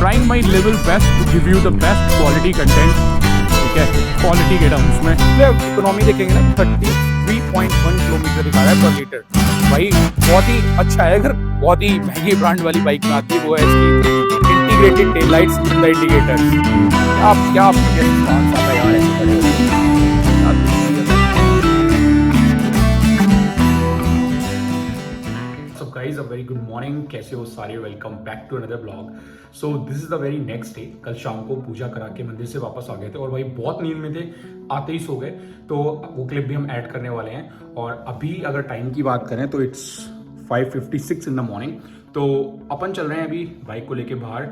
Trying my level best to give you the best quality content. ठीक है, quality के terms उसमें economy देखेंगे ना 33.1 किलोमीटर दिखा रहा है पर लीटर। भाई बहुत ही अच्छा है। अगर बहुत ही महंगी ब्रांड वाली बाइक में आती है वो है इसकी integrated tail lights with indicators. क्या मुझे रिस्पॉन्स आता है यार ऐसे खड़े होके। Guys, a very good morning. कैसे हो सारे? Welcome back to another blog. So this is the very next day. कल शाम को पूजा करा के मंदिर से वापस आ गए थे और भाई बहुत नींद में थे, आते ही सो गए। तो वो क्लिप भी हम ऐड करने वाले हैं। और अभी अगर टाइम की बात करें तो इट्स 5:56 इन द मॉर्निंग। तो अपन चल रहे हैं अभी बाइक को लेके बाहर।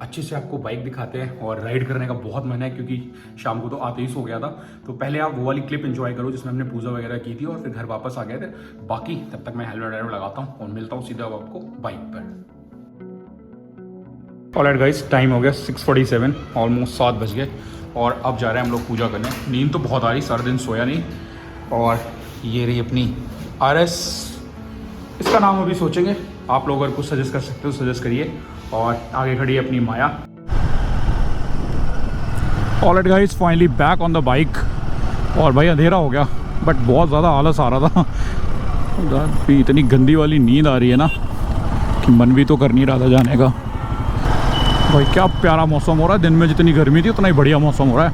अच्छे से आपको बाइक दिखाते हैं और राइड करने का बहुत मन है क्योंकि शाम को तो आते ही सो गया था। तो पहले आप वो वाली क्लिप एंजॉय करो जिसमें हमने पूजा वगैरह की थी और फिर घर वापस आ गए थे। बाकी तब तक मैं हेलमेट लगाता हूँ और मिलता हूँ सीधा आपको बाइक पर। ऑलराइट गाइस, टाइम हो गया 6:47, ऑलमोस्ट 7 बज गए और अब जा रहे हैं हम लोग पूजा करने। नींद तो बहुत आ रही, सारा दिन सोया नहीं। और ये रही अपनी RS, इसका नाम अभी सोचेंगे। आप लोग अगर कुछ सजेस्ट कर सकते हो सजेस्ट करिए। और आगे खड़ी है अपनी माया। Alright guys, finally back on the bike. और भाई अंधेरा हो गया बट बहुत ज़्यादा आलस आ रहा था। भी इतनी गंदी वाली नींद आ रही है ना कि मन भी तो कर नहीं रहा था जाने का। भाई क्या प्यारा मौसम हो रहा है। दिन में जितनी गर्मी थी उतना ही बढ़िया मौसम हो रहा है।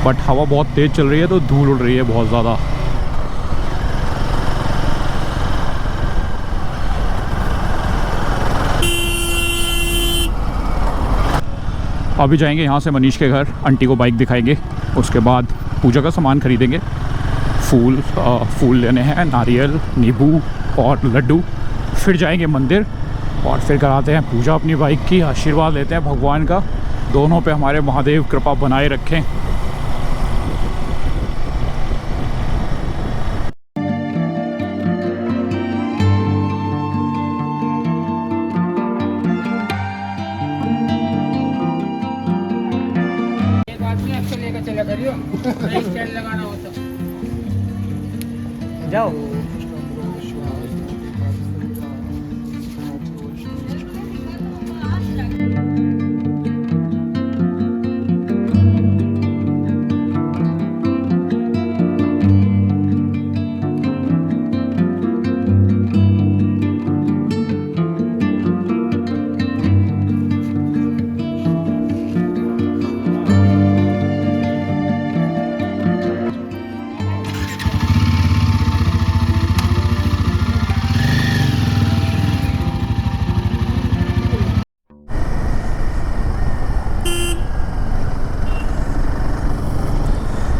बट हवा बहुत तेज़ चल रही है तो धूल उड़ रही है बहुत ज़्यादा। अभी जाएंगे यहाँ से मनीष के घर, आंटी को बाइक दिखाएंगे। उसके बाद पूजा का सामान खरीदेंगे। फूल लेने हैं, नारियल, नींबू और लड्डू। फिर जाएंगे मंदिर और फिर कराते हैं पूजा अपनी बाइक की। आशीर्वाद लेते हैं भगवान का, दोनों पे हमारे महादेव कृपा बनाए रखें। लगाना हो तो जाओ।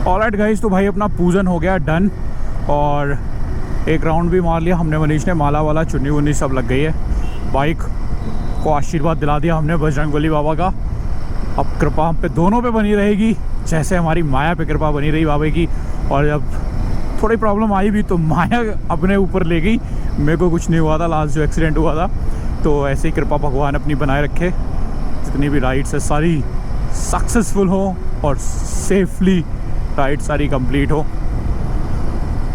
ऑलराइट गाइस, तो भाई अपना पूजन हो गया डन और एक राउंड भी मार लिया हमने। मनीष ने माला वाला, चुन्नी वुन्नी सब लग गई है। बाइक को आशीर्वाद दिला दिया हमने बजरंगबली बाबा का। अब कृपा हम पे दोनों पे बनी रहेगी जैसे हमारी माया पे कृपा बनी रही बाबा की। और जब थोड़ी प्रॉब्लम आई भी तो माया अपने ऊपर ले गई। मेरे को कुछ नहीं हुआ था लास्ट जो एक्सीडेंट हुआ था। तो ऐसे ही कृपा भगवान अपनी बनाए रखे, जितनी भी राइड्स है सारी सक्सेसफुल हो और सेफली राइड सारी कंप्लीट हो।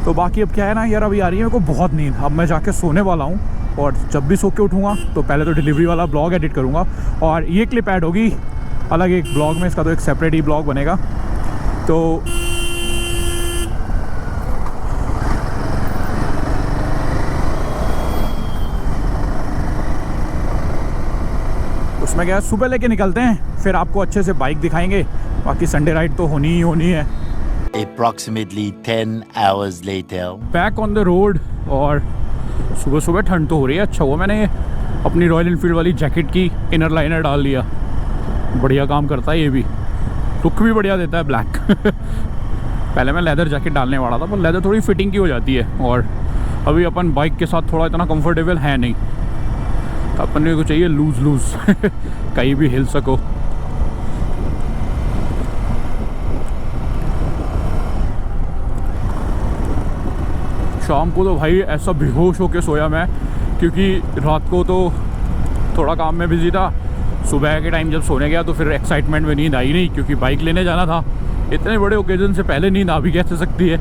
तो बाकी अब क्या है ना यार, अभी आ रही है मेरे को बहुत नींद। अब मैं जाके सोने वाला हूँ और जब भी सो के उठूँगा तो पहले तो डिलीवरी वाला ब्लॉग एडिट करूँगा और ये क्लिप ऐड होगी अलग एक ब्लॉग में। इसका तो एक सेपरेट ही ब्लॉग बनेगा। तो उसमें क्या है, सुबह लेके निकलते हैं फिर आपको अच्छे से बाइक दिखाएंगे। बाकी संडे राइड तो होनी ही होनी है। Approximately 10 hours later. Back on the road और सुबह सुबह ठंड तो हो रही है। अच्छा हुआ मैंने अपनी रॉयल एनफील्ड वाली जैकेट की इनर लाइनर डाल लिया। बढ़िया काम करता है ये भी, लुक भी बढ़िया देता है ब्लैक। पहले मैं लेदर जैकेट डालने वाला था पर लेदर थोड़ी फिटिंग की हो जाती है और अभी अपन बाइक के साथ थोड़ा इतना कंफर्टेबल है नहीं। तो अपन को चाहिए लूज कहीं भी हिल सको। शाम को तो भाई ऐसा बेहोश होके सोया मैं, क्योंकि रात को तो थोड़ा काम में बिजी था। सुबह के टाइम जब सोने गया तो फिर एक्साइटमेंट में नींद आई नहीं, क्योंकि बाइक लेने जाना था। इतने बड़े ओकेजन से पहले नींद आ भी कैसे सकती है।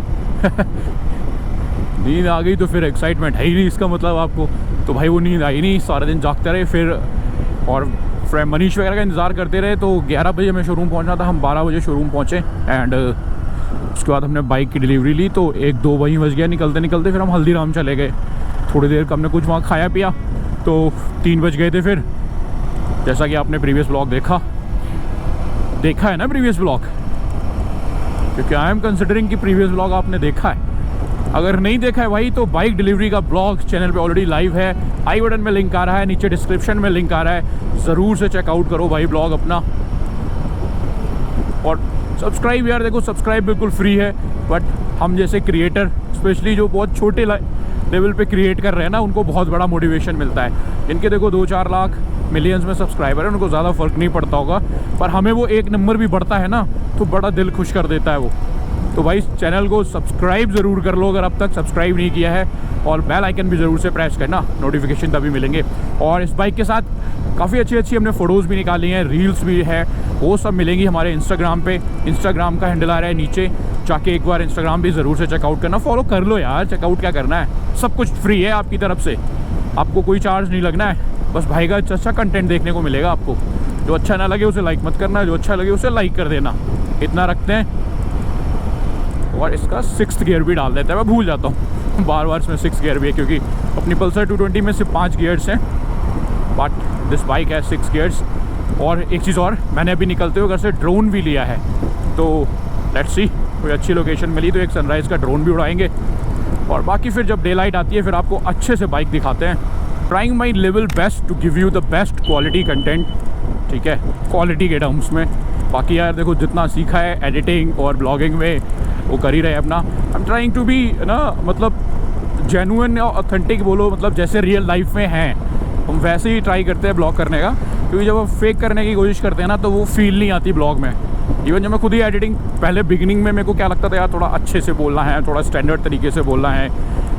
नींद आ गई तो फिर एक्साइटमेंट है ही नहीं इसका मतलब आपको। तो भाई वो नींद आई नहीं, सारा दिन जागते रहे फिर। और फ्रेंड मनीष वगैरह का इंतज़ार करते रहे। तो 11 बजे हमें शोरूम पहुंचना था, हम 12 बजे शोरूम पहुंचे एंड उसके बाद हमने बाइक की डिलीवरी ली। तो 1-2 वहीं बज गया निकलते निकलते। फिर हम हल्दीराम चले गए, थोड़ी देर का हमने कुछ वहाँ खाया पिया, तो 3 बज गए थे। फिर जैसा कि आपने प्रीवियस ब्लॉग देखा है ना, प्रीवियस ब्लॉग, क्योंकि आई एम कंसिडरिंग कि प्रीवियस ब्लॉग आपने देखा है। अगर नहीं देखा है भाई तो बाइक डिलीवरी का ब्लॉग चैनल पे ऑलरेडी लाइव है, आई बटन में लिंक आ रहा है, नीचे डिस्क्रिप्शन में लिंक आ रहा है, ज़रूर से चेकआउट करो भाई ब्लॉग अपना। और सब्सक्राइब यार, देखो सब्सक्राइब बिल्कुल फ्री है, बट हम जैसे क्रिएटर, स्पेशली जो बहुत छोटे लेवल पे क्रिएट कर रहे हैं ना, उनको बहुत बड़ा मोटिवेशन मिलता है। जिनके देखो 2-4 लाख मिलियंस में सब्सक्राइबर है, उनको ज़्यादा फ़र्क नहीं पड़ता होगा, पर हमें वो 1 नंबर भी बढ़ता है ना, तो बड़ा दिल खुश कर देता है वो। तो भाई चैनल को सब्सक्राइब ज़रूर कर लो अगर अब तक सब्सक्राइब नहीं किया है, और बेल आइकन भी ज़रूर से प्रेस करना, नोटिफिकेशन तभी मिलेंगे। और इस बाइक के साथ काफ़ी अच्छी हमने फ़ोटोज़ भी निकाली हैं, रील्स भी है, वो सब मिलेंगी हमारे इंस्टाग्राम पे। इंस्टाग्राम का हैंडल आ रहा है नीचे, जाके एक बार इंस्टाग्राम भी ज़रूर से चेकआउट करना, फॉलो कर लो यार, चेकआउट क्या करना है, सब कुछ फ्री है आपकी तरफ से, आपको कोई चार्ज नहीं लगना है। बस भाई का अच्छा कंटेंट देखने को मिलेगा आपको। जो अच्छा ना लगे उसे लाइक मत करना, जो अच्छा लगे उसे लाइक कर देना, इतना रखते हैं। और इसका 6th गियर भी डाल देता है, मैं भूल जाता हूँ बार बार इसमें 6 गियर भी है, क्योंकि अपनी पल्सर 220 में सिर्फ 5 गियर्स हैं, बट दिस बाइक है 6 गियर्स। और एक चीज़ और, मैंने अभी निकलते हुए घर से ड्रोन भी लिया है, तो लेट्स सी कोई अच्छी लोकेशन मिली तो एक सनराइज़ का ड्रोन भी उड़ाएंगे। और बाकी फिर जब डे लाइट आती है फिर आपको अच्छे से बाइक दिखाते हैं। Trying my level best to give you the best quality content, ठीक है, क्वालिटी के टर्म्स में। बाकी यार देखो जितना सीखा है एडिटिंग और ब्लॉगिंग में वो कर ही रहे हैं अपना। I am trying to be ना, मतलब जेन्युइन या ऑथेंटिक बोलो, मतलब जैसे रियल लाइफ में हैं हम वैसे ही ट्राई करते हैं ब्लॉग करने का, क्योंकि जब हम फेक करने की कोशिश करते हैं ना तो वो फील नहीं आती ब्लॉग में। इवन जब मैं खुद ही एडिटिंग, पहले बिगिनिंग में मेरे को क्या लगता था यार थोड़ा अच्छे से बोलना है, थोड़ा स्टैंडर्ड तरीके से बोलना है,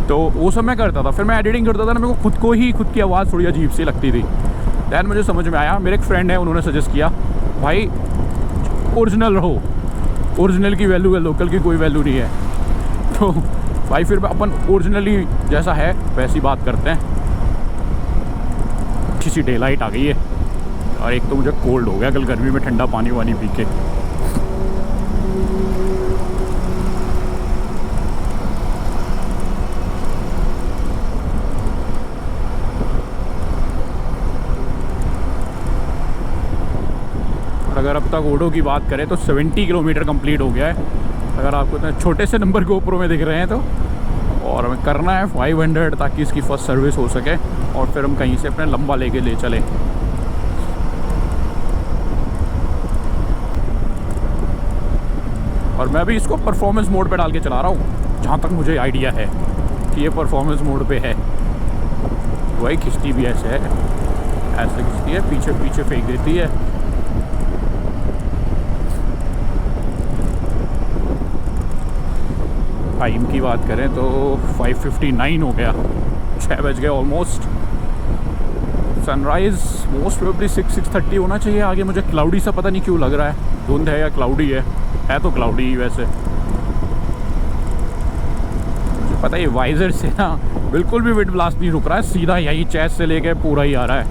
तो वो सब मैं करता था। फिर मैं एडिटिंग करता था ना, मेरे को खुद की आवाज़ थोड़ी अजीब सी लगती थी। दैन मुझे समझ में आया, मेरे एक फ्रेंड है उन्होंने सजेस्ट किया भाई ओरिजिनल रहो, ओरिजिनल की वैल्यू है, लोकल की कोई वैल्यू नहीं है। तो भाई फिर अपन ओरिजिनली जैसा है वैसी बात करते हैं। अच्छी सी डे लाइट आ गई है, और एक तो मुझे कोल्ड हो गया कल गर्मी में ठंडा पानी वानी पी के। अगर अब तक ओडो की बात करें तो 70 किलोमीटर कंप्लीट हो गया है, अगर आपको इतने छोटे से नंबर GoPro में दिख रहे हैं तो। और हमें करना है 500 ताकि इसकी फर्स्ट सर्विस हो सके, और फिर हम कहीं से अपने लंबा लेके ले चलें। और मैं भी इसको परफॉर्मेंस मोड पे डाल के चला रहा हूँ, जहाँ तक मुझे आइडिया है कि ये परफॉर्मेंस मोड पे है। वही खिंचती भी ऐसे है, ऐसे खिंचती है, पीछे पीछे फेंक देती है। टाइम की बात करें तो 5:59 हो गया, 6 बज गए ऑलमोस्ट। सनराइज़ मोस्ट प्रोबेबली 6-6:30 होना चाहिए। आगे मुझे क्लाउडी सा पता नहीं क्यों लग रहा है, धुंध है या क्लाउडी है तो क्लाउडी ही वैसे। मुझे पता है वाइजर से ना बिल्कुल भी विंड ब्लास्ट नहीं रुक रहा है, सीधा यही चेस्ट से लेके पूरा ही आ रहा है।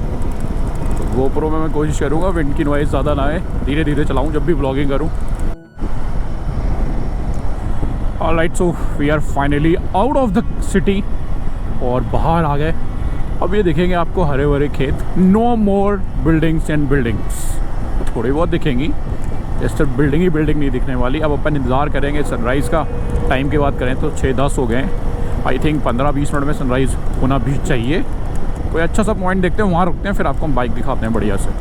तो GoPro में मैं कोशिश करूँगा विंड की नॉइज़ ज़्यादा ना आए, धीरे धीरे चलाऊँ जब भी ब्लॉगिंग करूँ। Alright, so we are finally out of the city और बाहर आ गए। अब ये दिखेंगे आपको हरे भरे खेत, no more buildings and buildings. थोड़ी बहुत दिखेंगी, जैसे बिल्डिंग ही बिल्डिंग नहीं दिखने वाली। अब अपन इंतज़ार करेंगे सनराइज़ का। टाइम की बात करें तो 6:10 हो गए, आई थिंक 15-20 मिनट में सनराइज़ होना भी चाहिए। कोई अच्छा सा पॉइंट देखते हैं, वहाँ रुकते हैं, फिर आपको हम बाइक दिखाते हैं बढ़िया से।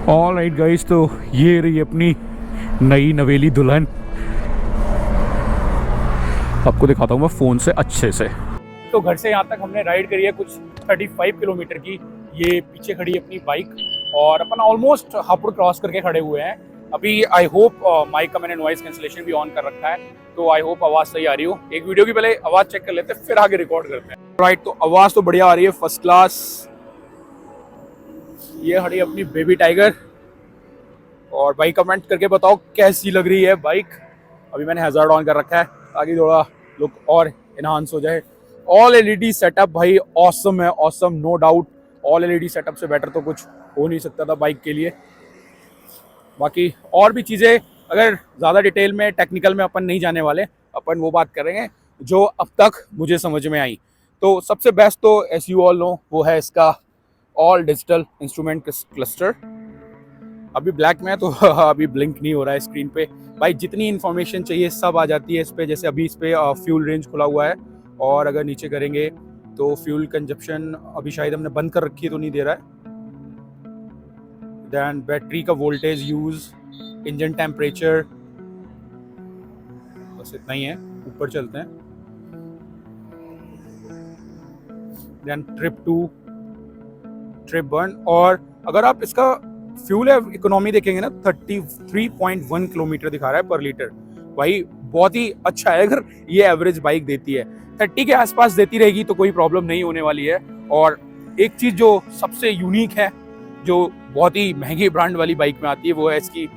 ऑल राइट गाइस, तो ये रही अपनी नई नवेली दुल्हन। आपको दिखाता हूँ मैं फ़ोन से अच्छे से। तो घर से यहाँ तक हमने राइड करी है कुछ 35 किलोमीटर की। ये पीछे खड़ी अपनी बाइक, और अपन ऑलमोस्ट हापुड़ क्रॉस करके खड़े हुए हैं अभी। आई होप माइक का मैंने नॉइज़ कैंसिलेशन भी ऑन कर रखा है, तो आई होप आवाज़ सही आ रही हो। एक वीडियो की पहले आवाज़ चेक कर लेते हैं, फिर आगे रिकॉर्ड करते हैं। राइट, तो आवाज़ तो बढ़िया आ रही है, फर्स्ट क्लास। ये खड़ी अपनी बेबी टाइगर, और भाई कमेंट करके बताओ कैसी लग रही है बाइक। अभी मैंने हैजार्ड ऑन कर रखा है ताकि थोड़ा लुक और इनहांस हो जाए। ऑल एलईडी सेटअप भाई ऑसम है, awesome no doubt. All LED setup से बेटर तो कुछ हो नहीं सकता था बाइक के लिए। बाकी और भी चीज़ें अगर ज़्यादा डिटेल में टेक्निकल में अपन नहीं जाने वाले, अपन वो बात करेंगे जो अब तक मुझे समझ में आई। तो सबसे बेस्ट तो एस यू ऑल नो वो है इसका ऑल डिजिटल इंस्ट्रूमेंट क्लस्टर। अभी ब्लैक में है तो अभी ब्लिंक नहीं हो रहा है स्क्रीन पे। भाई जितनी इन्फॉर्मेशन चाहिए सब आ जाती है इस पे। जैसे अभी इस पे फ्यूल रेंज खुला हुआ है और अगर नीचे करेंगे तो फ्यूल कंजप्शन अभी शायद हमने बंद कर रखी है तो नहीं दे रहा है। देन बैटरी का वोल्टेज यूज, इंजन टेम्परेचर, बस इतना ही है। ऊपर चलते हैं। Then trip to trip burn. और अगर आप इसका फ्यूल इकोनॉमी देखेंगे ना 33.1 किलोमीटर दिखा रहा है पर लीटर। भाई बहुत ही अच्छा है अगर ये एवरेज बाइक देती है। 30 के आसपास देती रहेगी तो कोई प्रॉब्लम नहीं होने वाली है। और एक चीज़ जो सबसे यूनिक है जो बहुत ही महंगी ब्रांड वाली बाइक में आती है वो है इसकी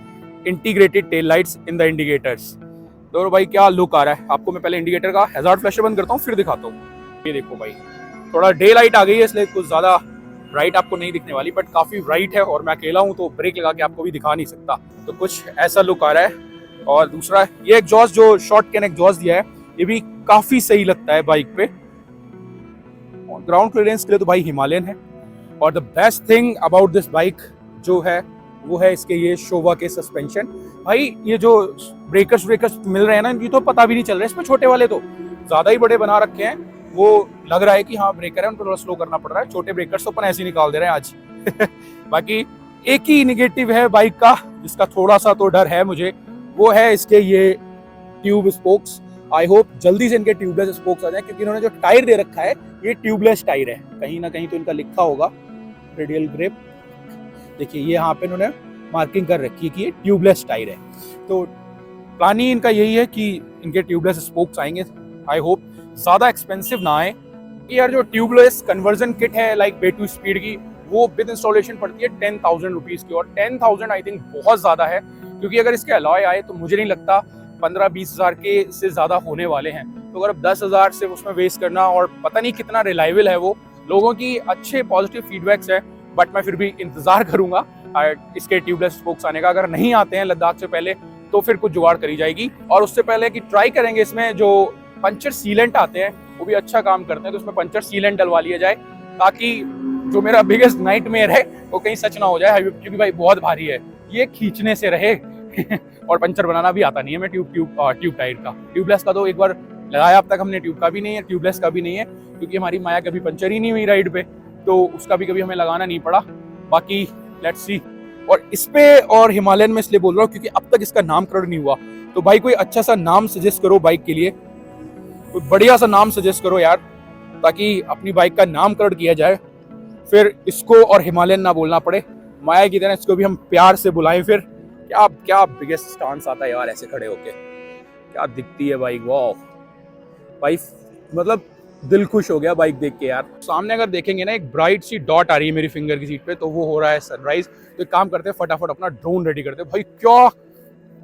integrated tail lights in the indicators. तो भाई क्या लुक आ रहा है आपको। मैं पहले इंडिकेटर का हैजार्ड फ्लैशर बंद करता हूँ फिर दिखाता हूँ। ये देखो भाई थोड़ा डे लाइट आ गई है इसलिए कुछ ज़्यादा ब्राइट आपको नहीं दिखने वाली, बट काफ़ी ब्राइट है और मैं अकेला हूँ तो ब्रेक लगा के आपको भी दिखा नहीं सकता। तो कुछ ऐसा लुक आ रहा है। और दूसरा ये एग्जॉस्ट जो शॉर्ट कैन एग्जॉस्ट दिया है ये भी काफ़ी सही लगता है बाइक पे। और ग्राउंड क्लियरेंस के लिए तो भाई हिमालयन है। और the best thing about this bike जो है वो है इसके ये शोवा के सस्पेंशन। भाई ये जो ब्रेकर्स मिल रहे हैं ना ये तो पता भी नहीं चल रहा है इसमें। छोटे वाले तो ज़्यादा ही बड़े बना रखे हैं, वो लग रहा है कि हाँ ब्रेकर है, उनको थोड़ा स्लो करना पड़ रहा है। छोटे ब्रेकर्स तो अपन ऐसे ही निकाल दे रहे हैं आज। बाकी एक ही निगेटिव है बाइक का जिसका थोड़ा सा तो डर है मुझे, वो है इसके ये ट्यूब स्पोक्स। आई होप जल्दी से इनके ट्यूबलेस स्पोक्स आ जाए क्योंकि इन्होंने जो टायर दे रखा है ये ट्यूबलेस टायर है। कहीं ना कहीं तो इनका लिखा होगा रेडियल ग्रिप, देखिए ये यहाँ पे इन्होंने मार्किंग कर रखी है कि ये ट्यूबलेस टायर है। तो प्लान ही इनका यही है कि इनके ट्यूबलेस स्पोक्स आएंगे। आई होप ज़्यादा एक्सपेंसिव ना आए। यार जो ट्यूबलेस कन्वर्जन किट है लाइक बे टू स्पीड की वो विद इंस्टॉलेशन पड़ती है 10,000 रुपीज़ की। और 10,000 आई थिंक बहुत ज़्यादा है क्योंकि अगर इसके अलॉय आए तो मुझे नहीं लगता 15-20 हज़ार के से ज़्यादा होने वाले हैं। तो अगर अब 10,000 से उसमें वेस्ट करना, और पता नहीं कितना रिलायबल है वो, लोगों की अच्छे पॉजिटिव फीडबैक्स है बट मैं फिर भी इंतज़ार करूँगा इसके ट्यूबलेस स्पोक्स आने का। अगर नहीं आते हैं लद्दाख से पहले तो फिर कुछ जुगाड़ करी जाएगी। और उससे पहले कि ट्राई करेंगे इसमें जो पंचर सीलेंट आते हैं वो भी अच्छा काम करते हैं तो उसमें पंचर सीलेंट डलवा लिया जाए ताकि जो मेरा बिगेस्ट नाइटमेयर है वो कहीं सच ना हो जाए। क्योंकि भाई बहुत भारी है ये, खींचने से रहे। और पंचर बनाना भी आता नहीं है मैं ट्यूब टायर का। ट्यूबलेस का तो एक बार लगाया, अब तक हमने ट्यूब का भी नहीं है ट्यूबलेस का भी नहीं है क्योंकि हमारी माया कभी पंचर ही नहीं हुई राइड पे, तो उसका भी कभी हमें लगाना नहीं पड़ा। बाकी लेट्स सी। और इस पे और हिमालयन में इसलिए बोल रहा हूँ क्योंकि अब तक इसका नामकरण नहीं हुआ। तो भाई कोई अच्छा सा नाम सजेस्ट करो बाइक के लिए, कोई बढ़िया सा नाम सजेस्ट करो यार ताकि अपनी बाइक का नामकरण किया जाए, फिर इसको और हिमालयन ना बोलना पड़े। माया की तरह इसको भी हम प्यार से बुलाएं। फिर क्या क्या बिगेस्ट स्टांस आता है यार ऐसे खड़े होके, क्या दिखती है बाइक। वाह भाई मतलब दिल खुश हो गया बाइक देख के यार। सामने अगर देखेंगे ना एक ब्राइट सी डॉट आ रही है मेरी फिंगर की सीट पे, तो वो हो रहा है सनराइज। तो एक काम करते हैं फटाफट अपना ड्रोन रेडी करते हैं। भाई क्या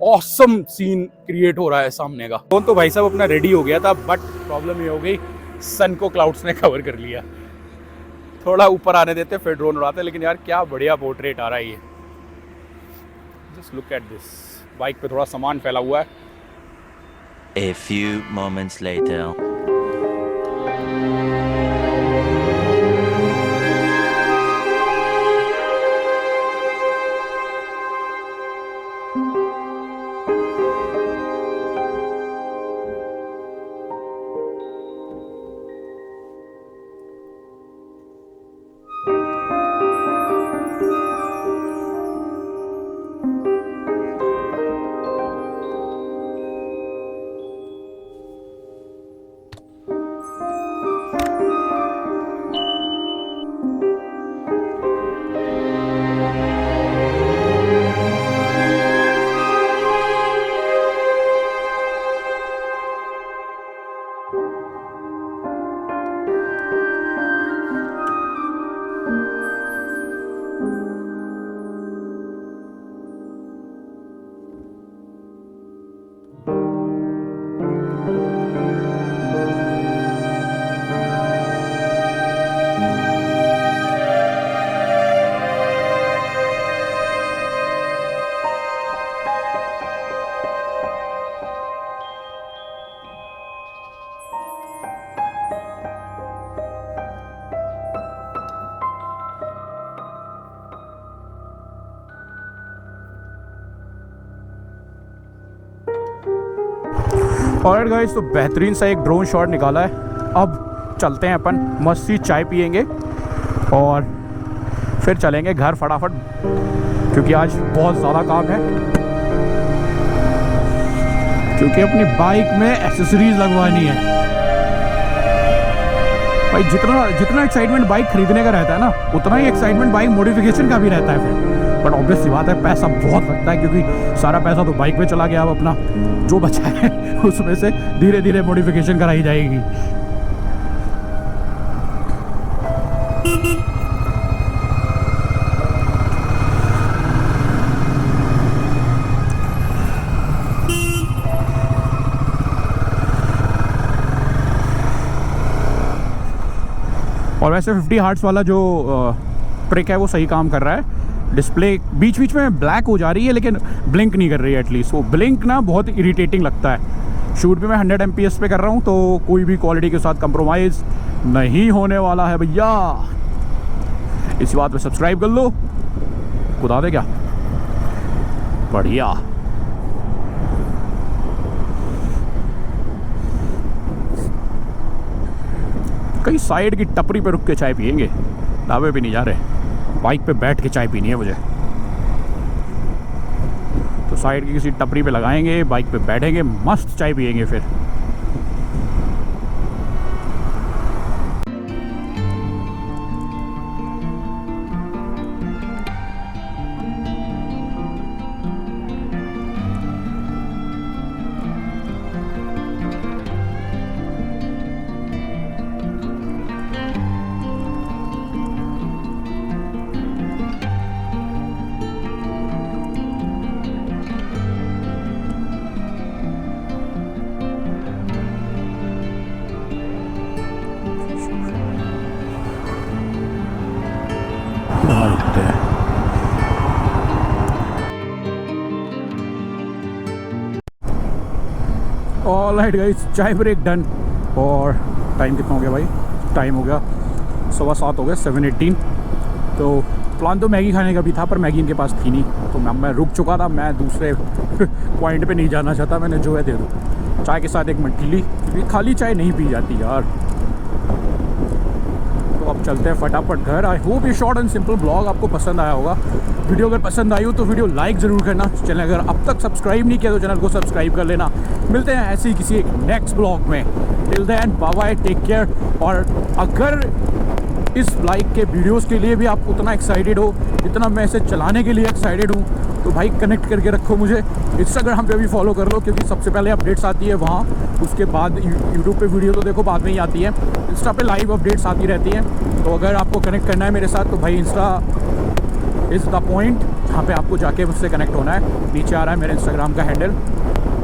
ऑसम सीन क्रिएट हो रहा है सामने का। ड्रोन तो भाई साहब अपना रेडी हो गया था बट प्रॉब्लम ये हो गई सन को क्लाउड्स ने कवर कर लिया। थोड़ा ऊपर आने देते फिर ड्रोन उड़ाते। लेकिन यार क्या बढ़िया पोर्ट्रेट आ रहा है ये। Just look at this. Bike पे थोड़ा सामान फैला हुआ है। A few moments later. Alright guys, तो बेहतरीन सा एक ड्रोन शॉट निकाला है। अब चलते हैं अपन, मस्त सी चाय पियेंगे और फिर चलेंगे घर फटाफट, क्योंकि आज बहुत ज़्यादा काम है। क्योंकि अपनी बाइक में एक्सेसरीज लगवानी है भाई। जितना एक्साइटमेंट बाइक खरीदने का रहता है ना, उतना ही एक्साइटमेंट बाइक मॉडिफिकेशन का भी रहता है फिर। बट ऑब्वियस सी बात है, पैसा बहुत लगता है, क्योंकि सारा पैसा तो बाइक पे चला गया। अब अपना जो बचा है उसमें से धीरे धीरे मॉडिफिकेशन कराई जाएगी। और वैसे 50 हर्ट्ज वाला जो ट्रिक है वो सही काम कर रहा है। डिस्प्ले बीच बीच में ब्लैक हो जा रही है, लेकिन ब्लिंक नहीं कर रही है एटलीस्ट। वो ब्लिंक ना बहुत इरिटेटिंग लगता है। शूट भी मैं 100 MPS पे कर रहा हूँ, तो कोई भी क्वालिटी के साथ कंप्रोमाइज़ नहीं होने वाला है भैया। इसी बात पे सब्सक्राइब कर लो, खुदा दे क्या बढ़िया। कहीं साइड की टपरी पे रुक के चाय पियेंगे, ढाबे पे नहीं जा रहे। बाइक पे बैठ के चाय पीनी है मुझे, तो साइड की किसी टपरी पे लगाएंगे, बाइक पे बैठेंगे, मस्त चाय पियेंगे फिर। ऑलराइट गाइस, चाय ब्रेक डन। और टाइम कितना हो गया भाई? टाइम हो गया 7:15 हो गया, 7:18। तो प्लान तो मैगी खाने का भी था, पर मैगी इनके पास थी नहीं, तो मैं रुक चुका था। मैं दूसरे पॉइंट पे नहीं जाना चाहता, मैंने जो है दे दूँ। चाय के साथ एक मठीली, क्योंकि खाली चाय नहीं पी जाती यार। तो अब चलते हैं फटाफट घर। आई होप ये शॉर्ट एंड सिंपल ब्लॉग आपको पसंद आया होगा। वीडियो अगर पसंद आई हो तो वीडियो लाइक ज़रूर करना। चैनल अगर अब तक सब्सक्राइब नहीं किया तो चैनल को सब्सक्राइब कर लेना। मिलते हैं ऐसे ही किसी एक नेक्स्ट ब्लॉग में। Till then bye bye, take care. और अगर इस बाइक के वीडियोस के लिए भी आप उतना एक्साइटेड हो जितना मैं इसे चलाने के लिए एक्साइटेड हूँ, तो भाई कनेक्ट करके रखो मुझे। इंस्टाग्राम पे भी फॉलो कर लो, क्योंकि सबसे पहले अपडेट्स आती है वहाँ। उसके बाद यूट्यूब पे वीडियो तो देखो बाद में ही आती है। इंस्टा पे लाइव अपडेट्स आती रहती हैं। तो अगर आपको कनेक्ट करना है मेरे साथ, तो भाई इंस्टा इज़ द पॉइंट जहाँ पे आपको जाके मुझसे कनेक्ट होना है। नीचे आ रहा है मेरे इंस्टाग्राम का हैंडल।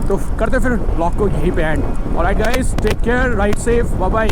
तो करते फिर ब्लॉग को यहीं पे end. Alright guys, take care, ride safe, bye bye.